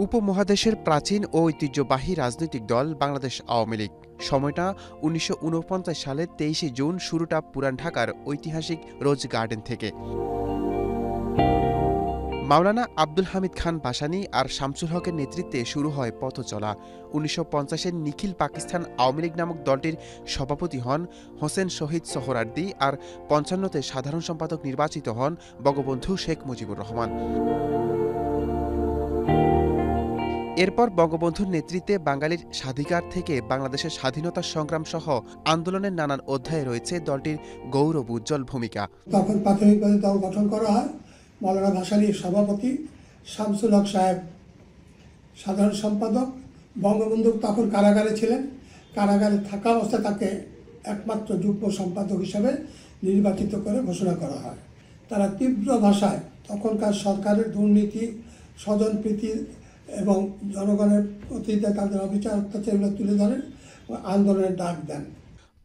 উপমহাদেশের প্রাচীন ও ঐতিহ্যবাহী রাজনৈতিক দল বাংলাদেশ আওয়ামী লীগ। সময়টা ১৯৪৯ সালের ২৩ জুন। শুরুটা পুরান ঢাকার ঐতিহাসিক রোজ গার্ডেন থেকে। মাওলানা আব্দুল হামিদ খান ভাসানী আর শামসুল হকের নেতৃত্বে শুরু হয় পথ চলা। ১৯৫০-এর নিখিল পাকিস্তান আওয়ামী লীগ নামক দলটির সভাপতি হন হোসেন শহীদ সোহরাওয়ার্দী, আর ৫৫-তে সাধারণ সম্পাদক নির্বাচিত হন বঙ্গবন্ধু শেখ মুজিবুর রহমান। এরপর বঙ্গবন্ধুর নেতৃত্বে বাঙালির স্বাধিকার থেকে বাংলাদেশের স্বাধীনতা সংগ্রাম সহ আন্দোলনের নানান অধ্যায়ে রয়েছে দলটির গৌরব উজ্জ্বল ভূমিকা। তখন প্রাথমিকভাবে দল গঠন করা হয়। মাওলানা ভাসানীর সভাপতি, শামসুল হক সাহেব সাধারণ সম্পাদক। বঙ্গবন্ধু তখন কারাগারে ছিলেন। কারাগারে থাকা অবস্থায় তাকে একমাত্র যুগ্ম সম্পাদক হিসেবে নির্বাচিত করে ঘোষণা করা হয়। তারা তীব্র ভাষায় তখনকার সরকারের দুর্নীতি, স্বজনপ্রীতি এবং জনগণের প্রতি তাদের অবিচার অত্যাচারগুলো তুলে ধরেন ও আন্দোলনের ডাক দেন।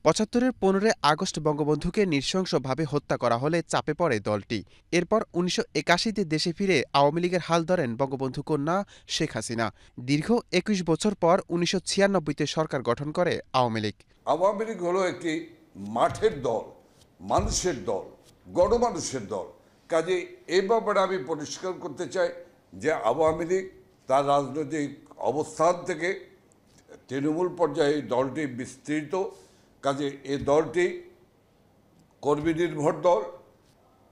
৭৫-এর ১৫ আগস্ট বঙ্গবন্ধুকে নৃশংসভাবে হত্যা করা হলে চাপে পড়ে দলটি। এরপর ১৯৮১-তে দেশে ফিরে আওয়ামী লীগের হাল ধরেন বঙ্গবন্ধু কন্যা শেখ হাসিনা। দীর্ঘ ২১ বছর পর ১৯৯৬-তে সরকার গঠন করে আওয়ামী লীগ। আওয়ামী লীগ হলো একটি মাঠের দল, মানুষের দল, গণমানুষের দল। কাজে এই ব্যাপারে আমি পরিষ্কার করতে চাই যে আওয়ামী লীগ তার রাজনৈতিক অবস্থান থেকে তৃণমূল পর্যায়ে দলটি বিস্তৃত। কাজে এই দলটি কর্মী নির্ভর দল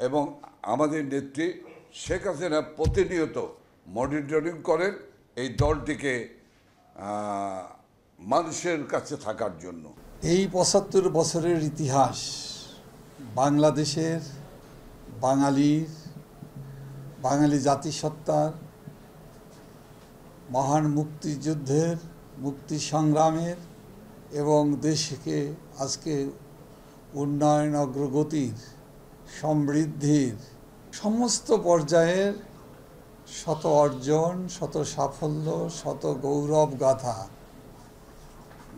এবং আমাদের নেত্রী শেখ হাসিনা প্রতিনিয়ত মনিটরিং করেন এই দলটিকে মানুষের কাছে থাকার জন্য। এই ৭৫ বছরের ইতিহাস বাংলাদেশের বাঙালি জাতিসত্তার, মহান মুক্তিযুদ্ধের, মুক্তি সংগ্রামের এবং দেশকে আজকে উন্নয়ন, অগ্রগতির, সমৃদ্ধির সমস্ত পর্যায়ের শত অর্জন, শত সাফল্য, শত গৌরব গাথা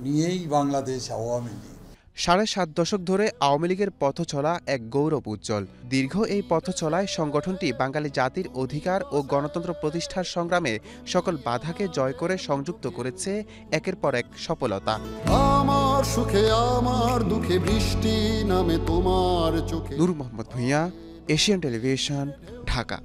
নিয়েই বাংলাদেশ আওয়ামী লীগ। ৭.৫ দশক ধরে আওয়ামী লীগের পথ চলা এক গৌরব উজ্জ্বল। দীর্ঘ এই পথ চলায় সংগঠনটি বাঙালি জাতির অধিকার ও গণতন্ত্র প্রতিষ্ঠার সংগ্রামে সকল বাধাকে জয় করে সংযুক্ত করেছে একের পর এক সফলতা। আমার সুখে আমার দুঃখে বৃষ্টি নামে তোমার চোখে। নূর মোহাম্মদ ভূঁইয়া, এশিয়ান টেলিভিশন, ঢাকা।